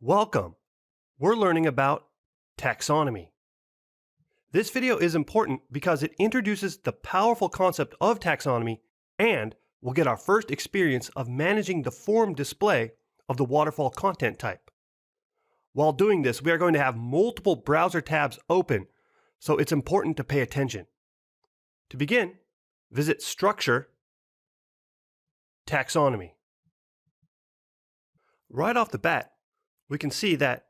Welcome! We're learning about taxonomy. This video is important because it introduces the powerful concept of taxonomy and we'll get our first experience of managing the form display of the waterfall content type. While doing this, we are going to have multiple browser tabs open, so it's important to pay attention. To begin, visit Structure, Taxonomy. Right off the bat, we can see that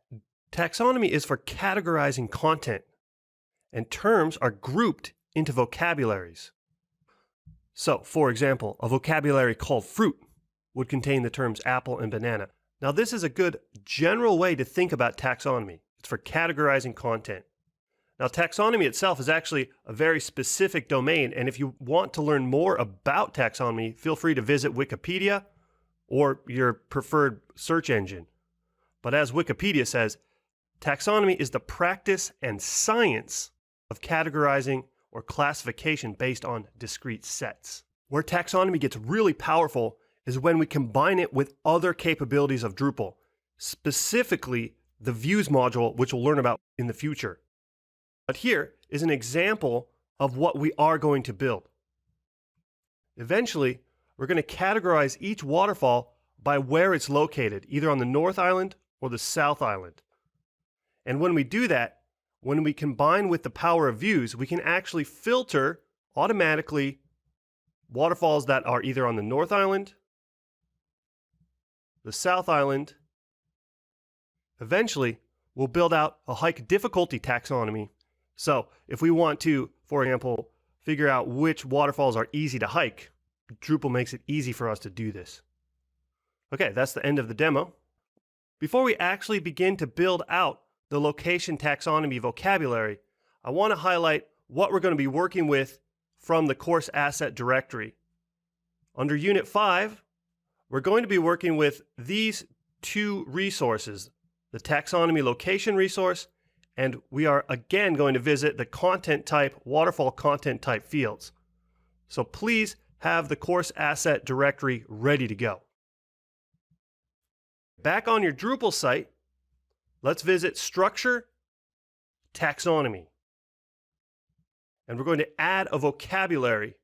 taxonomy is for categorizing content, and terms are grouped into vocabularies. So, for example, a vocabulary called fruit would contain the terms apple and banana. Now, this is a good general way to think about taxonomy. It's for categorizing content. Now, taxonomy itself is actually a very specific domain, and if you want to learn more about taxonomy, feel free to visit Wikipedia or your preferred search engine. But as Wikipedia says, taxonomy is the practice and science of categorizing or classification based on discrete sets. Where taxonomy gets really powerful is when we combine it with other capabilities of Drupal, specifically the views module, which we'll learn about in the future. But here is an example of what we are going to build. Eventually, we're going to categorize each waterfall by where it's located, either on the North Island or the South Island. And when we do that, when we combine with the power of views, we can actually filter automatically waterfalls that are either on the North Island, the South Island. Eventually, we'll build out a hike difficulty taxonomy. So if we want to, for example, figure out which waterfalls are easy to hike, Drupal makes it easy for us to do this. Okay, that's the end of the demo. Before we actually begin to build out the location taxonomy vocabulary, I want to highlight what we're going to be working with from the course asset directory. Under Unit 5, we're going to be working with these two resources, the taxonomy location resource, and we are again going to visit the content type, waterfall content type fields. So please have the course asset directory ready to go. Back on your Drupal site, let's visit Structure, Taxonomy. And we're going to add a vocabulary.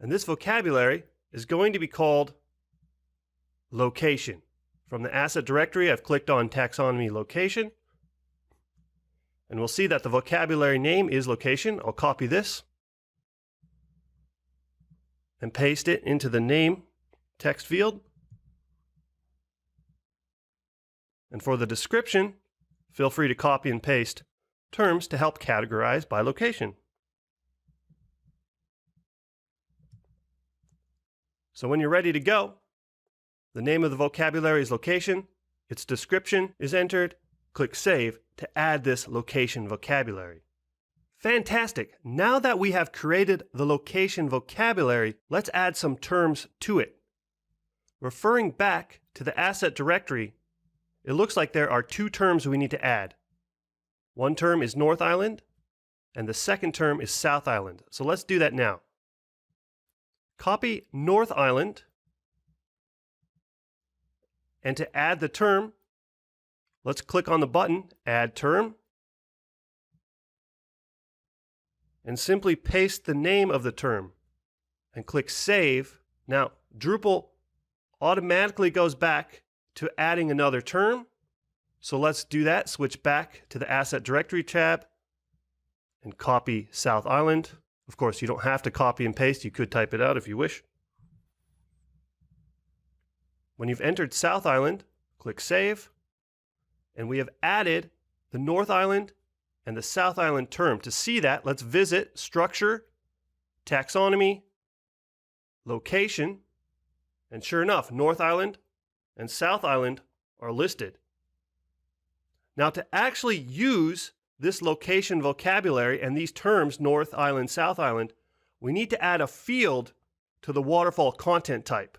And this vocabulary is going to be called location. From the asset directory, I've clicked on Taxonomy Location. And we'll see that the vocabulary name is location. I'll copy this and paste it into the name text field. And for the description, feel free to copy and paste terms to help categorize by location. So when you're ready to go, the name of the vocabulary is location, its description is entered, click Save to add this location vocabulary. Fantastic! Now that we have created the location vocabulary, let's add some terms to it. Referring back to the asset directory, it looks like there are two terms we need to add. One term is North Island, and the second term is South Island. So let's do that now. Copy North Island, and to add the term, let's click on the button, Add Term, and simply paste the name of the term, and click Save. Now, Drupal automatically goes back to adding another term. So let's do that. Switch back to the Asset Directory tab and copy South Island. Of course, you don't have to copy and paste. You could type it out if you wish. When you've entered South Island, click Save. And we have added the North Island and the South Island term. To see that, let's visit Structure, Taxonomy, Location. And sure enough, North Island and South Island are listed. Now, to actually use this location vocabulary and these terms, North Island, South Island, we need to add a field to the waterfall content type.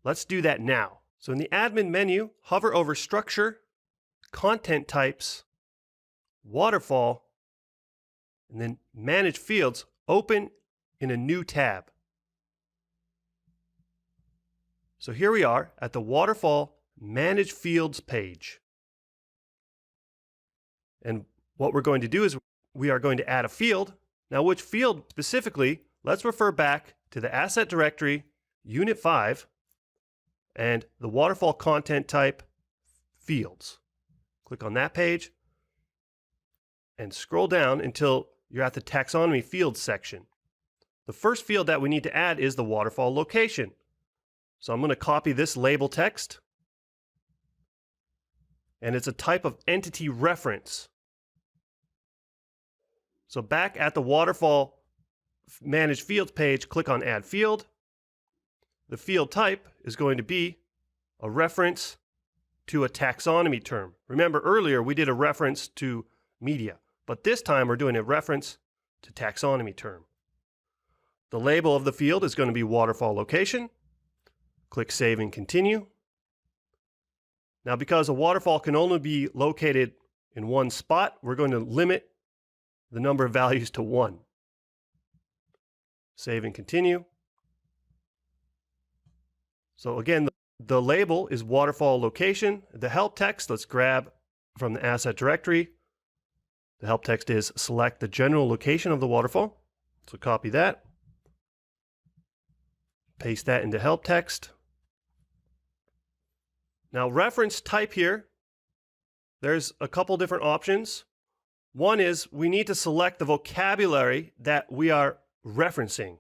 Let's do that now. So in the admin menu, hover over Structure, Content Types, Waterfall, and then Manage Fields, open in a new tab. So here we are at the waterfall Manage Fields page. And what we're going to do is we are going to add a field. Now, which field specifically? Let's refer back to the asset directory, Unit 5, and the waterfall content type fields. Click on that page and scroll down until you're at the taxonomy fields section. The first field that we need to add is the waterfall location. So I'm going to copy this label text, and it's a type of entity reference. So back at the waterfall Manage Fields page, click on Add Field. The field type is going to be a reference to a taxonomy term. Remember earlier we did a reference to media, but this time we're doing a reference to taxonomy term. The label of the field is going to be waterfall location. Click Save and Continue. Now, because a waterfall can only be located in one spot, we're going to limit the number of values to 1. Save and continue. So again, the label is waterfall location. The help text, let's grab from the asset directory. The help text is select the general location of the waterfall. So copy that. Paste that into help text. Now, reference type here, there's a couple different options. One is we need to select the vocabulary that we are referencing.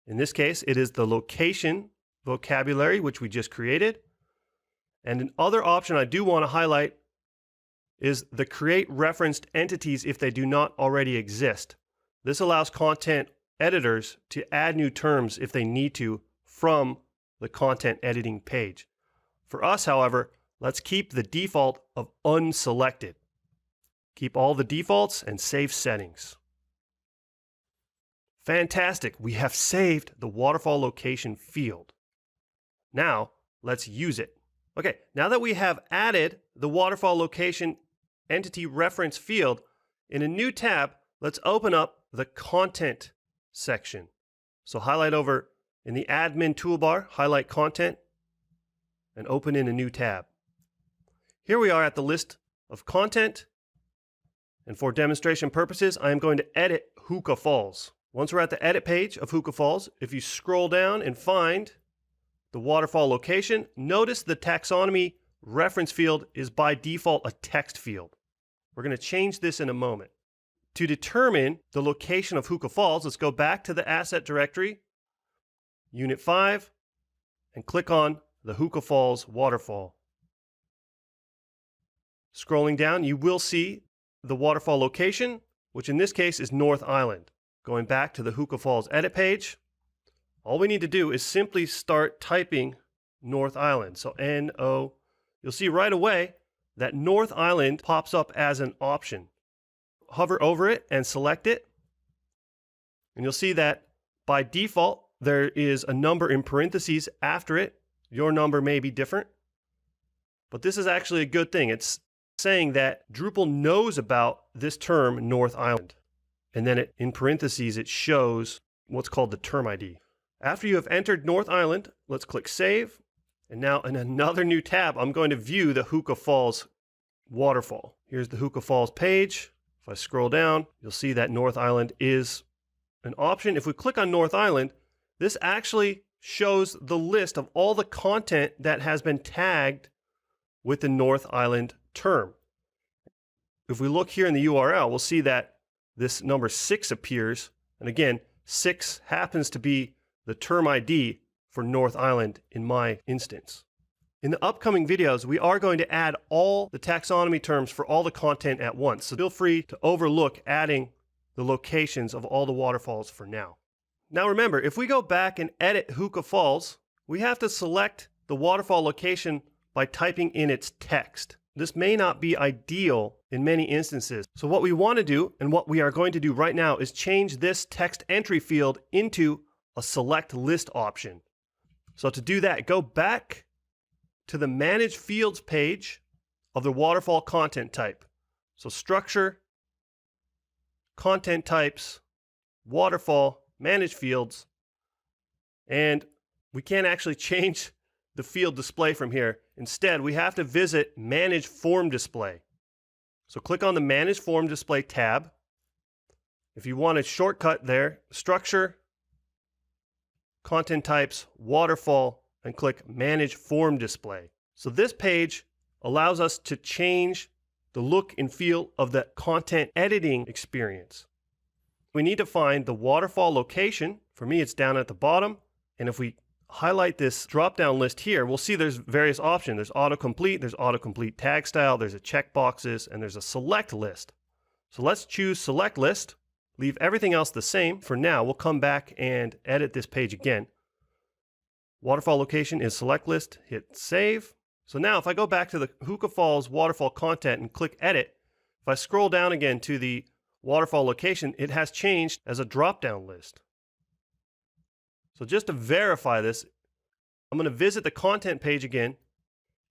In this case, it is the location vocabulary, which we just created. And an other option I do want to highlight is the create referenced entities if they do not already exist. This allows content editors to add new terms if they need to from the content editing page. For us, however, let's keep the default of unselected. Keep all the defaults and save settings. Fantastic, we have saved the waterfall location field. Now, let's use it. Okay, now that we have added the waterfall location entity reference field, in a new tab, let's open up the content section. So highlight over in the admin toolbar, highlight content, and open in a new tab. Here we are at the list of content. And for demonstration purposes, I am going to edit Hookah Falls. Once we're at the edit page of Hookah Falls, if you scroll down and find the waterfall location, notice the taxonomy reference field is by default a text field. We're going to change this in a moment. To determine the location of Hookah Falls, let's go back to the asset directory, Unit 5, and click on the Hookah Falls waterfall. Scrolling down, you will see the waterfall location, which in this case is North Island. Going back to the Hookah Falls edit page, all we need to do is simply start typing North Island. So N-O, you'll see right away that North Island pops up as an option. Hover over it and select it, and you'll see that by default there is a number in parentheses after it. Your number may be different, but this is actually a good thing. It's saying that Drupal knows about this term North Island, and then in parentheses it shows what's called the term ID. After you have entered North Island, let's click Save, and now in another new tab I'm going to view the Hookah Falls waterfall. Here's the Hookah Falls page. If I scroll down, you'll see that North Island is an option. If we click on North Island, this actually shows the list of all the content that has been tagged with the North Island term. If we look here in the URL, we'll see that this number 6 appears. And again, 6 happens to be the term ID for North Island in my instance. In the upcoming videos, we are going to add all the taxonomy terms for all the content at once. So feel free to overlook adding the locations of all the waterfalls for now. Now remember, if we go back and edit Hookah Falls, we have to select the waterfall location by typing in its text. This may not be ideal in many instances. So what we want to do, and what we are going to do right now, is change this text entry field into a select list option. So to do that, go back to the Manage Fields page of the waterfall content type. So structure, content types, waterfall, manage fields, and we can't actually change the field display from here. Instead, we have to visit Manage Form Display. So click on the Manage Form Display tab. If you want a shortcut there, Structure, Content Types, Waterfall, and click Manage Form Display. So this page allows us to change the look and feel of the content editing experience. We need to find the waterfall location. For me, it's down at the bottom. And if we highlight this drop-down list here, we'll see there's various options. There's autocomplete, there's autocomplete tag style, there's a checkboxes, and there's a select list. So let's choose select list, leave everything else the same. For now, we'll come back and edit this page again. Waterfall location is select list, hit save. So now if I go back to the Hookah Falls waterfall content and click edit, if I scroll down again to the waterfall location, it has changed as a drop-down list. So just to verify this, I'm going to visit the content page again,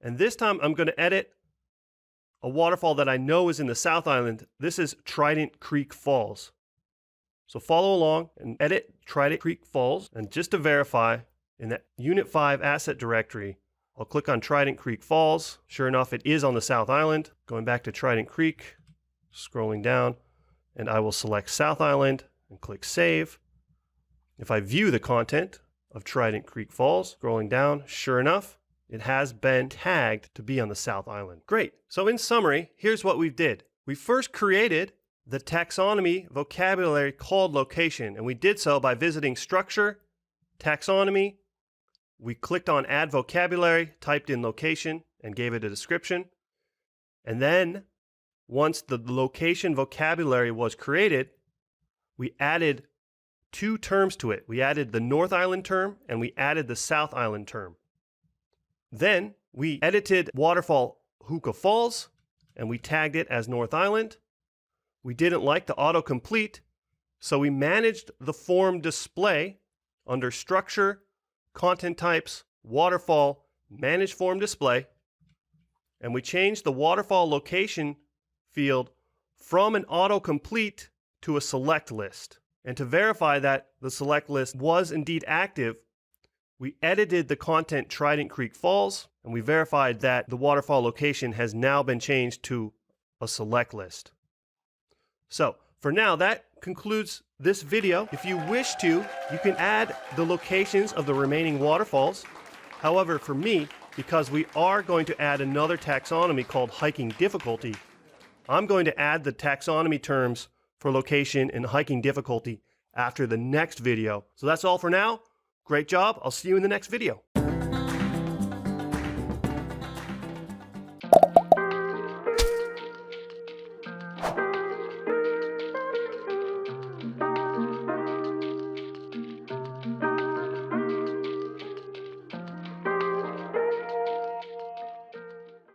and this time I'm going to edit a waterfall that I know is in the South Island. This is Trident Creek Falls. So follow along and edit Trident Creek Falls, and just to verify, in that Unit 5 asset directory, I'll click on Trident Creek Falls. Sure enough, it is on the South Island. Going back to Trident Creek, scrolling down, and I will select South Island and click Save. If I view the content of Trident Creek Falls, scrolling down, sure enough, it has been tagged to be on the South Island. Great. So in summary, here's what we did. We first created the taxonomy vocabulary called location, and we did so by visiting Structure, Taxonomy. We clicked on Add Vocabulary, typed in location, and gave it a description. And then, once the location vocabulary was created, we added two terms to it. We added the North Island term, and we added the South Island term. Then, we edited Waterfall Hookah Falls, and we tagged it as North Island. We didn't like the autocomplete, so we managed the form display under Structure, Content Types, Waterfall, Manage Form Display, and we changed the waterfall location field from an autocomplete to a select list. And to verify that the select list was indeed active, we edited the content Trident Creek Falls, and we verified that the waterfall location has now been changed to a select list. So for now, that concludes this video. If you wish to, you can add the locations of the remaining waterfalls. However, for me, because we are going to add another taxonomy called hiking difficulty, I'm going to add the taxonomy terms for location and hiking difficulty after the next video. So that's all for now. Great job. I'll see you in the next video.